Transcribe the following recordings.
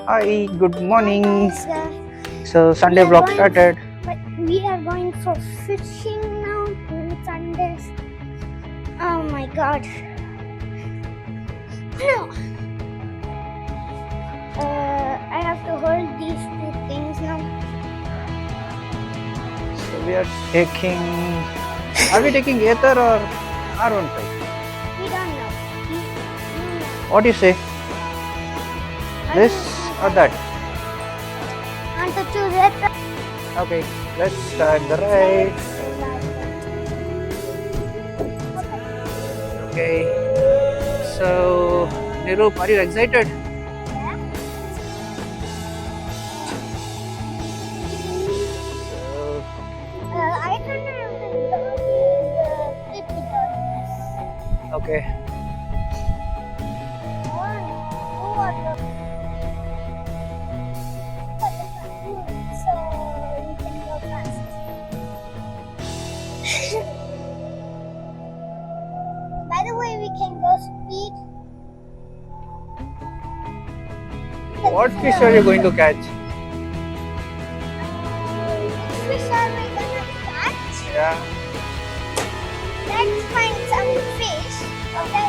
Hi, good morning. Sir. So Sunday We are vlog going- started. But we are going for fishing now on Sundays. Oh my god. No. I have to hold these two things now. So we are taking. Are we taking Aether or R15? We don't know. You know. What do you say? I This don't or know. that? Want to choose it? Okay, let's start the ride. Okay. So Nirup, are you excited? So, I don't know if the dog is pretty dog. okay. So we can go fast. By the way, we can go speed. What fish are you going to catch? Which fish are we gonna catch? Yeah. Let's find some fish. Okay.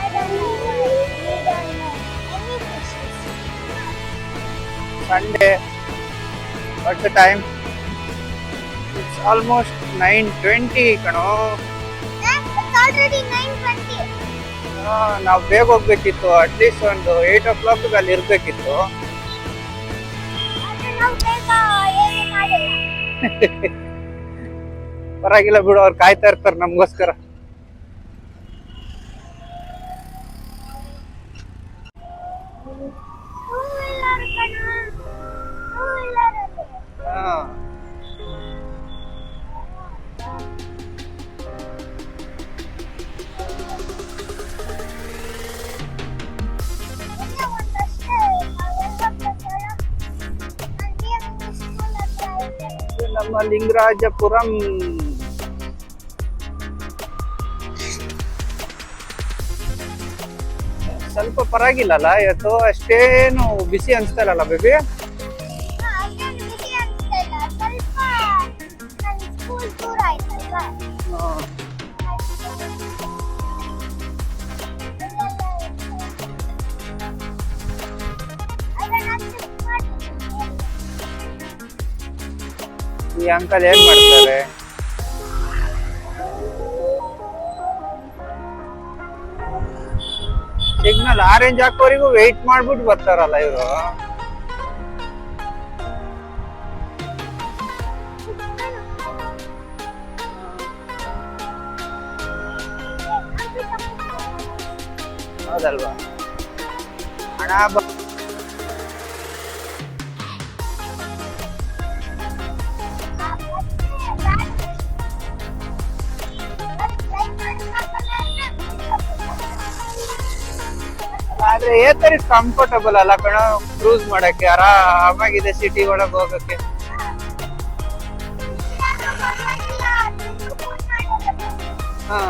I don't know why. We don't know any fishes. Sunday. What's the time? It's almost 9:20, kano. It's already 9:20. ನಾವು ಬೇಗ ಹೋಗ್ಬೇಕಿತ್ತು, at least ಒಂದು 8 o'clock ಅಲ್ಲಿ ಇರ್ಬೇಕಿತ್ತು. ಆದ್ರೆ ನಾವು ಬೇಗ ಏನು ಮಾಡಿಲ್ಲ. ಪರವಾಗಿಲ್ಲ ಬಿಡು, ಅವ್ರು ಕಾಯ್ತಾ ಇರ್ತಾರೆ ನಮಗೋಸ್ಕರ. ಟೂ ವೀಲರ್ ಕಣ. ಟೂ ವೀಲರ್ ಅಲ್ಲಿ. ಇನ್ನ ಒಂದಷ್ಟೇ ನಾವೆಲ್ಲ ಪ್ರಚಾರ ಅಲ್ಲಿ ಸ್ಕೂಲ್ ಹತ್ರ ಐತೆ. ಇದು ನಮ್ಮ ಲಿಂಗರಾಜಪುರಂ. ಸ್ವಲ್ಪ ಪರವಾಗಿಲ್ಲಲ್ಲ ಇವತ್ತು, ಅಷ್ಟೇನು ಬಿಸಿ ಅನ್ಸ್ತಲ್ಲ ಬೇಬಿ. ಅಷ್ಟೇನು ಬಿಸಿ ಅನ್ಸ್ತಾ ಇಲ್ಲ. ಸ್ವಲ್ಪ ನನ್ನ ಸ್ಕೂಲ್ ದೂರ ಆಯ್ತಲ್ವಾ? ಈ ಅಂಕಲ್ ಏನ್ ಮಾಡ್ತಾರೆ? ಸಿಗ್ನಲ್ ಆರೆಂಜ್ ಹಾಕೋರಿಗೂ ವೆಯ್ಟ್ ಮಾಡ್ಬಿಟ್ಟು ಬರ್ತಾರಲ್ಲ ಇವರು. ಹೌದಲ್ವಾ? ಹಣ ಆದ್ರೆ ಏತರ ಕಂಫರ್ಟಬಲ್ ಅಲ್ಲ ಕಣ, ಕ್ರೂಸ್ ಮಾಡಕ್ಕೆ ಆರಾಮಾಗಿದೆ ಸಿಟಿ ಒಳಗೆ ಹೋಗಕ್ಕೆ. ಹಾ,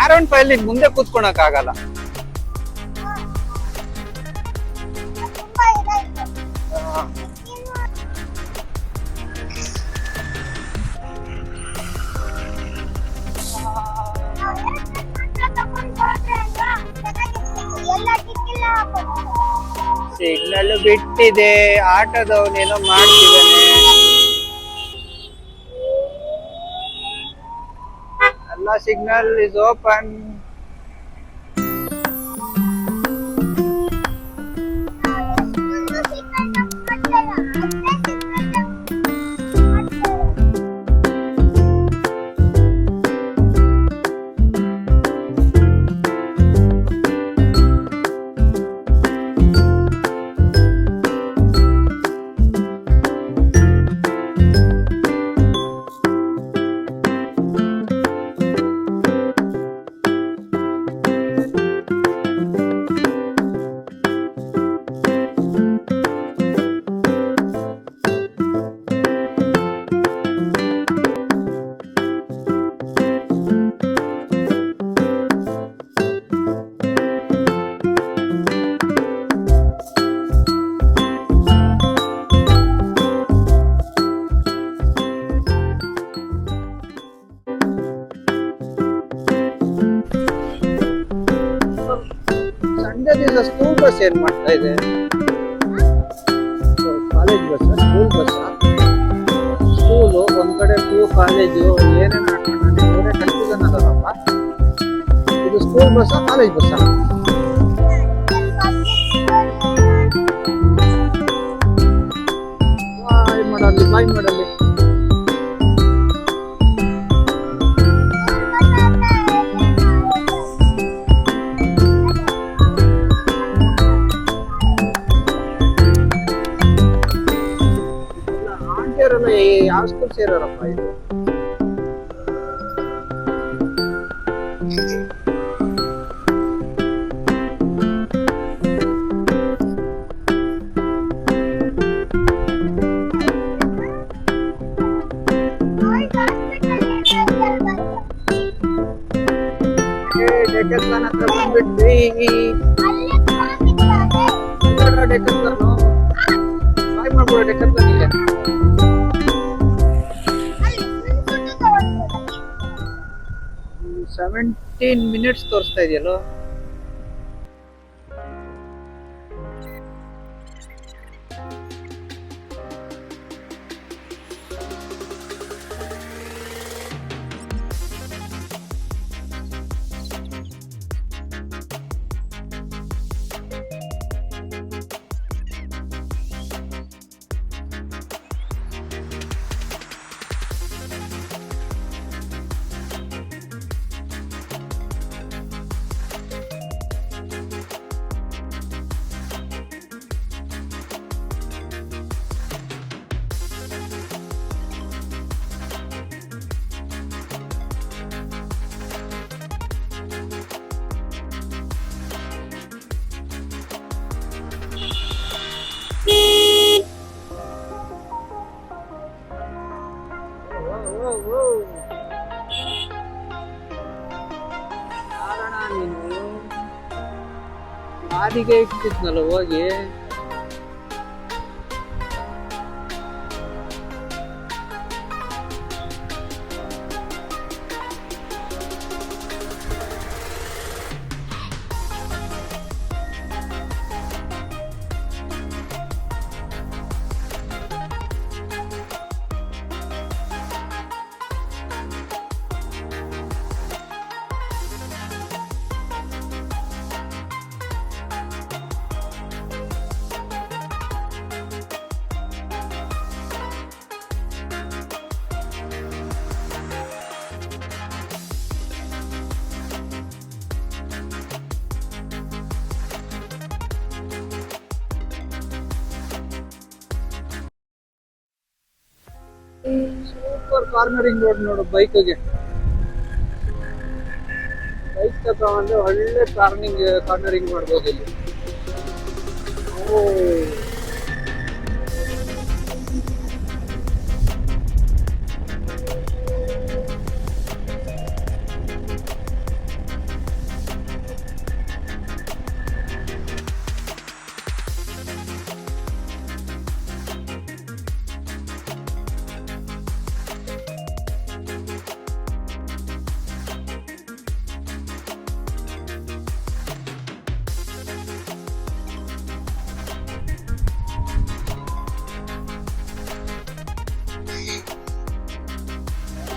R15 ಮುಂದೆ ಕೂತ್ಕೊಳಕ್ ಆಗಲ್ಲ. ಸಿಗ್ನಲ್ ಬಿಟ್ಟಿದೆ, ಆಟೋದವನೇನೋ ಮಾಡ್ತಿದ್ದಾನೆ. ಎಲ್ಲ ಸಿಗ್ನಲ್ ಇಸ್ ಓಪನ್. ಏನ್ ಮಾಡ್ತಾ ಇದೆ? College bus, school bus, school ಒಂದ್ ಕಡೆ PU ಕಾಲೇಜು ಏನೇನು ಹಾಕೊಂಡು ಇವರೇ ಕನ್ಫ್ಯೂಷನ್ ಅದಲ್ಲಪ್ಪ. ಇದು ಸ್ಕೂಲ್ ಬಸ್ಸಾ ಕಾಲೇಜ್ ಬಸ್ಸಾ? ಬಾಯ್ ಮಾಡಲ್ಲಿ ಬಾಯ್ ಮಾಡಲ್ಲಿ. ಆಂಟಿಯರೆಲ್ಲ ಯಾವ ಸ್ಕೂಲ್ ಸೇರೋರಪ್ಪ ಇದು? ಡೆಕ್ಕನ್ ಹತ್ರ ಬಂದ್ಬಿಟ್ವಿ. ಡೆಕ್ಕನ್ ಬಾಯ್ ಮಾಡ್ಬಿಡೋ ಡೆಕ್ಕನ್ಗೆ. 17 ಮಿನಿಟ್ಸ್ ತೋರಿಸ್ತಾ ಇದೆಯಲ್ಲೋ. ಕಾರಣ ನೀನು ಗಾದಿಗೆ ಇಟ್ಟಿದ್ನಲ್ಲ ಹೋಗಿ. ಸೂಪರ್ ಕಾರ್ನರಿಂಗ್ ರೋಡ್ ನೋಡು ಬೈಕ್ಗೆ. ಬೈಕ್ ತಗೊಂಡ್ರೆ ಒಳ್ಳೆ ಕಾರ್ನರಿಂಗ್ ಮಾಡ್ಬೋದು ಇಲ್ಲಿ. ಓ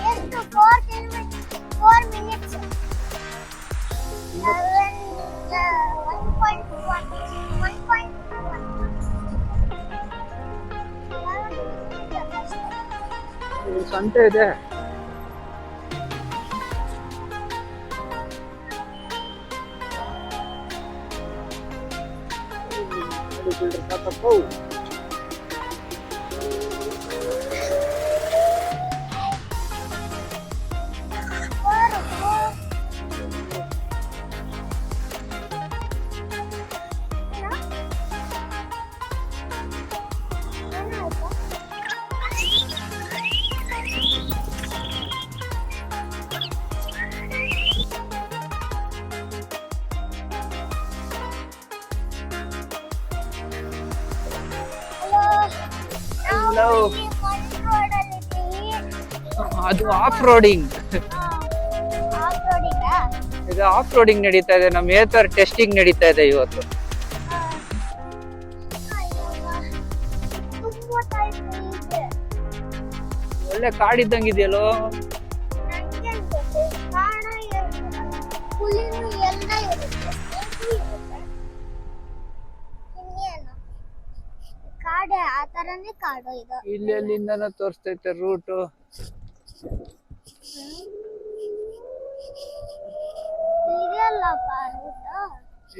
ಎಷ್ಟು 4 kilometers 4 minutes 1.1 ಸಂತೆ ಇದೆ. Hello. ಅದು ಆಫ್ ರೋಡಿಂಗ್. ಇದು ಆಫ್ ರೋಡಿಂಗ್ ನಡೀತಾ ಇದೆ. ನಮ್ಮ ಏತರ್ ಟೆಸ್ಟಿಂಗ್ ನಡೀತಾ ಇದೆ ಇವತ್ತು. ಒಳ್ಳೆ ಕಾಡಿದ್ದಂಗಿದೆಯಲ್ಲೋ. ನಂಗೆ ಗೊತ್ತು, ಕಾಡ ಇರುತ್ತೆ, ಹುಲಿನೂ ಎಲ್ಲ ಇರುತ್ತೆ, ಎಲ್ಲೂ ಇರುತ್ತೆ. ಇನ್ನೇನು ಕಾಡೆ ಆ ತರನೇ ಕಾಡು ಇದು. ಇಲ್ಲಿ ಅಲ್ಲಿಂದನೂ ತೋರಿಸ್ತೈತೆ ರೂಟು. ಇದೆಲ್ಲಪ್ಪ ರೂಟ.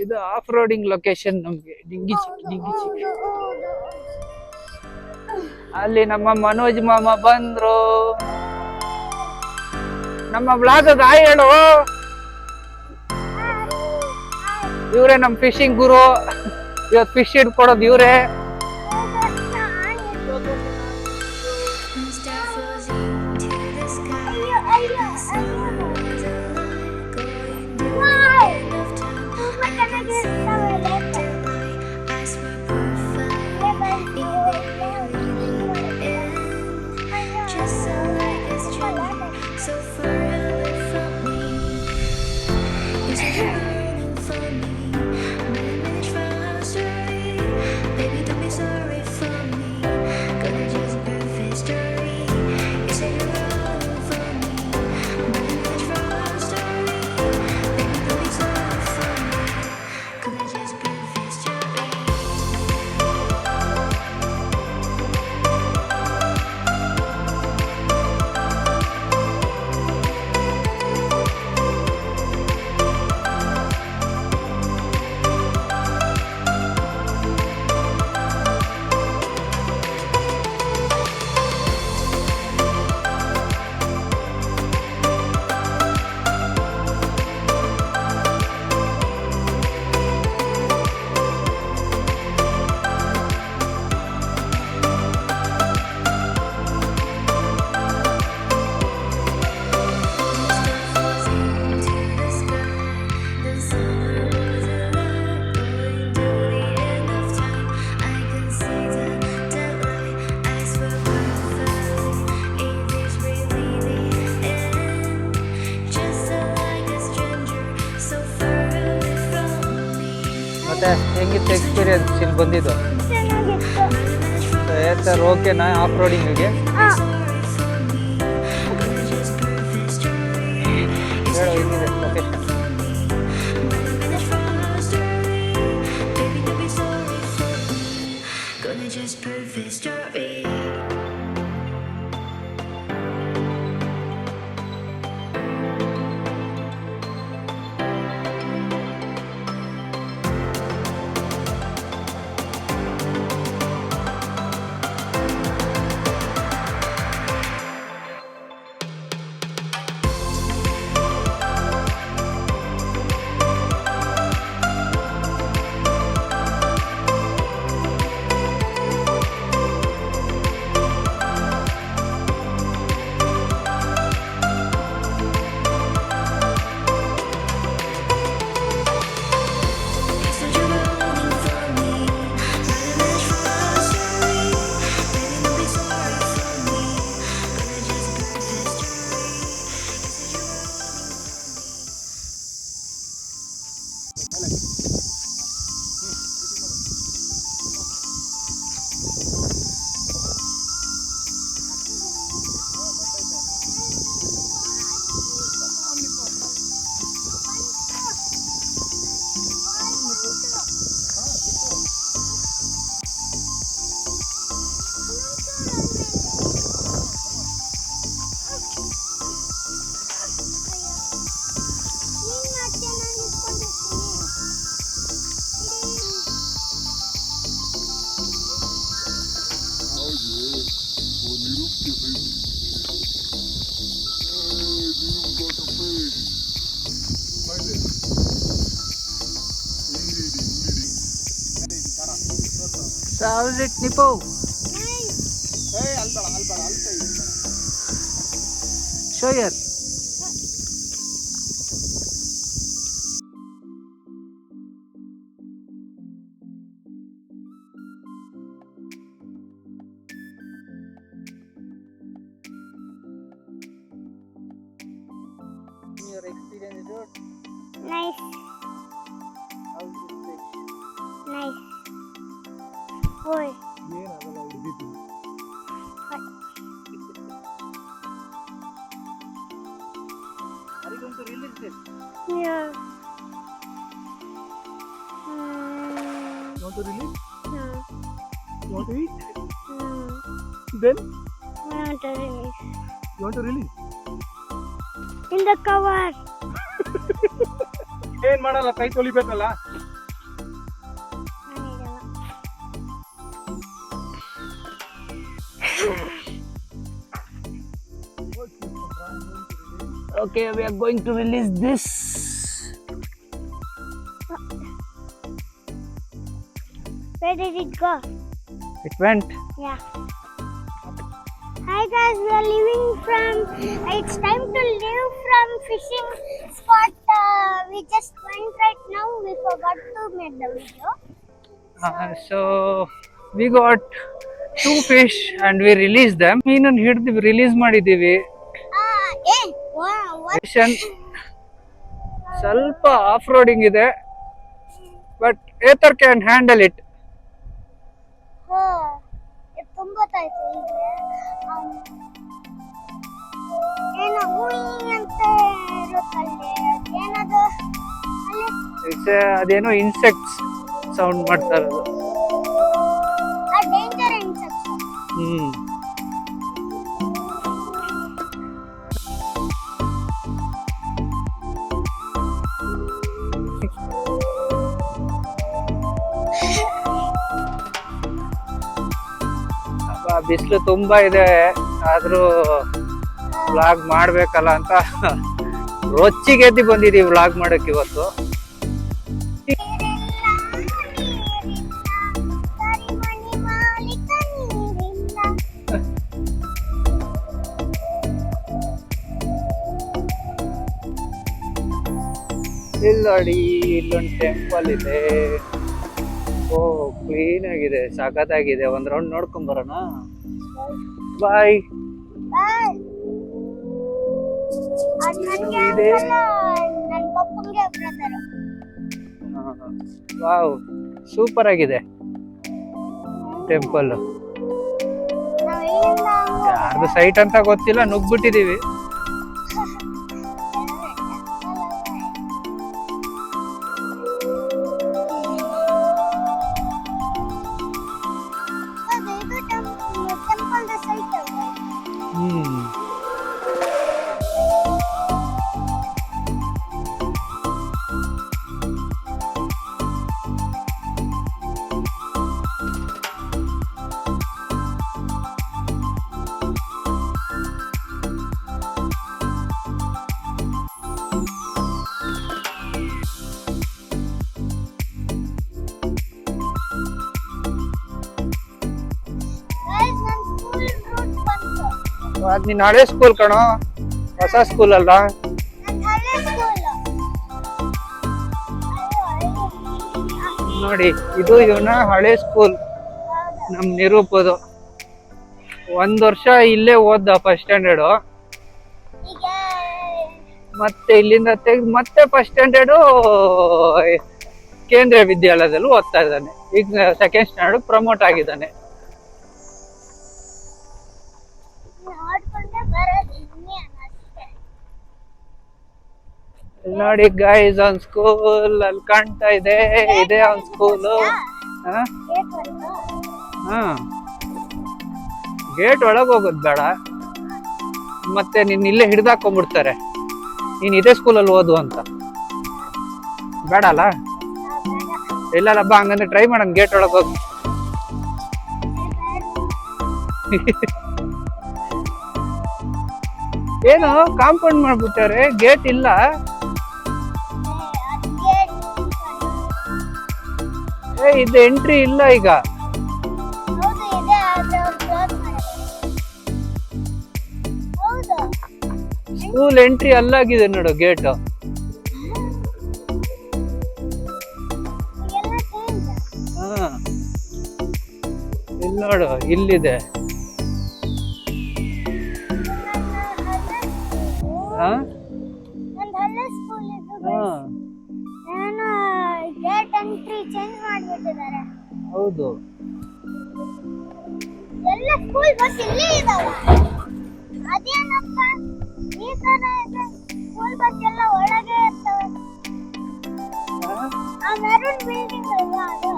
ಇದು ಆಫ್ ರೋಡಿಂಗ್ ಲೊಕೇಶನ್ ನಮ್ಗೆ. ಡಿಂಗಿ ಚಿಕ್ಕಿ ಹೌದು ಹೌದು. ಅಲ್ಲಿ ನಮ್ಮ ಮನೋಜ್ ಮಾಮ ಬಂದ್ರು. ನಮ್ಮ ಬ್ಲಾಗ್ ಹಾಯ್ ಹೇಳು. ಇವ್ರೆ ನಮ್ ಫಿಶಿಂಗ್ ಗುರು. ಇವತ್ತು ಫಿಶ್ ಹಿಡ್ಕೊಡೋದು ಇವ್ರೆ. ಮತ್ತೆ ಹೆಂಗಿತ್ತು ಎಕ್ಸ್ಪೀರಿಯನ್ಸ್ ಇಲ್ಲಿ ಬಂದಿದ್ದು? ಚೆನ್ನಾಗಿತ್ತು. ಸರ್ ಓಕೆನಾ ಆಫ್ ರೋಡಿಂಗಿಗೆ? ಹೇಳು ಹೆಂಗಿದೆ location? How's it, Nipo? Show here. Your experience, dude. Nice. How's it fish? Nice. Boy. ಏನಾಗಲ್ಲ ಹಿಡಿದಿದ್ದು. it? Yeah. You want to release? No. You want to eat? No. Then I want to release. you want to release? In the cover. ಏನ್ ಮಾಡಲ್ಲ, ಕೈ ತೊಳಿಬೇಕಲ್ಲ. ನಾನಿರಲ್ಲ. Okay, we are going to release this. Where did it go? It went. Yeah. Hi guys, we are leaving from. It's time to leave from fishing spot. We just went right now. We forgot to make the video. So we got 2 fish and we released them. ಇನ್ನೊಂದು ಹಿಡಿದು release ಮಾಡಿದ್ದೀವಿ. What? Mission ಸ್ವಲ್ಪ off roading ಇದೆ, but Ather can handle it. ಇದು ತುಂಬಾ ತಾಯ್ತು ಏನೋ ಹೂಯಿ ಅಂತ ಇರುತ್ತಲ್ಲಿ ಏನದು ಅಲ್ಲಿ ಅದೇನೋ ಇನ್ಸೆಕ್ಟ್ಸ್ ಸೌಂಡ್ ಮಾಡ್ತಾ ಇರೋದು. ಆ ಡೇಂಜರ್ ಇನ್ಸೆಕ್ಟ್ಸ್. ಬಿಸಿಲು ತುಂಬಾ ಇದೆ, ಆದ್ರೂ ವ್ಲಾಗ್ ಮಾಡ್ಬೇಕಲ್ಲ ಅಂತ ರೊಚ್ಚಿಗೆದ್ದಿ ಬಂದಿದೀವಿ ವ್ಲಾಗ್ ಮಾಡಕ್ ಇವತ್ತು. ಇಲ್ಲಿ ನೋಡಿ, ಇಲ್ಲೊಂದು ಟೆಂಪಲ್ ಇದೆ. ಓ, ಕ್ಲೀನ್ ಆಗಿದೆ, ಸಖತ್ತಾಗಿದೆ. ಒಂದ್ ರೌಂಡ್ ನೋಡ್ಕೊಂಡ್ ಬರೋಣ. ಬಾಯ್. ಇದೆ. ನನ್ನ ಪಪ್ಪಂಗೆ ಬ್ರದರ್. ವಾವ್, ಸೂಪರ್ ಆಗಿದೆ ಟೆಂಪಲ್. ಯಾರ್ದು ಸೈಟ್ ಅಂತ ಗೊತ್ತಿಲ್ಲ, ನುಗ್ಬಿಟ್ಟಿದೀವಿ. ಅದ್ ನೀನ್ ಹಳೆ ಸ್ಕೂಲ್ ಕಣೋ, ಹೊಸ ಸ್ಕೂಲ್ ಅಲ್ಲ. ನೋಡಿ, ಇದು ಇವನ ಹಳೆ ಸ್ಕೂಲ್, ನಮ್ ನಿರೂಪದು. 1 ವರ್ಷ ಇಲ್ಲೇ ಓದ್ದ ಫಸ್ಟ್ ಸ್ಟ್ಯಾಂಡರ್ಡ್. ಮತ್ತೆ ಇಲ್ಲಿಂದ ತೆಗೆದು ಮತ್ತೆ ಫಸ್ಟ್ ಸ್ಟ್ಯಾಂಡರ್ಡ್ ಕೇಂದ್ರೀಯ ವಿದ್ಯಾಲಯದಲ್ಲಿ ಓದ್ತಾ ಇದ್ದಾನೆ. ಈಗ ಸೆಕೆಂಡ್ ಸ್ಟ್ಯಾಂಡರ್ಡ್ ಪ್ರಮೋಟ್ ಆಗಿದ್ದಾನೆ. ನೋಡಿ ಗೈಸ್, ಅವ್ನ್ ಸ್ಕೂಲ್ ಅಲ್ಲಿ ಕಾಣ್ತಾ ಇದೆ. ಇದೇ ಅವ್ನ್ ಸ್ಕೂಲು. ಗೇಟ್ ಒಳಗ್ ಹೋಗೋದ್ ಬೇಡ, ಮತ್ತೆ ನಿನ್ ಇಲ್ಲೇ ಹಿಡ್ದಾಕೊಂಡ್ಬಿಡ್ತಾರೆ. ನೀನ್ ಇದೇ ಸ್ಕೂಲಲ್ಲಿ ಓದು ಅಂತ. ಬೇಡ ಅಲ್ಲ? ಇಲ್ಲ ಬಾ, ಹಂಗಂದ್ರೆ ಟ್ರೈ ಮಾಡೋಣ ಗೇಟ್ ಒಳಗ್ ಹೋಗಿ. ಏನು ಕಾಂಪೌಂಡ್ ಮಾಡ್ಬಿಟ್ಟಾರೆ, ಗೇಟ್ ಇಲ್ಲ. ಇದು ಎಂಟ್ರಿ ಇಲ್ಲ ಈಗ. ಸ್ಕೂಲ್ ಎಂಟ್ರಿ ಅಲ್ಲಾಗಿದೆ ನೋಡು ಗೇಟ್. ಇಲ್ಲಿ ನೋಡು, ಇಲ್ಲಿದೆ. ಹೌದು, ಎಲ್ಲ ಸ್ಕೂಲ್ ಬಸ್ ಇಲ್ಲೇ ಇದಾವ. ಅದೇನಪ್ಪ ಈ ತರ ಇದೆ ಸ್ಕೂಲ್ ಎಲ್ಲ ಒಳಗೆ ಇರ್ತವೆ. ಆ ಮೆರೂನ್ ಬಿಲ್ಡಿಂಗ್ ಅಲ್ವಾ ಅದು?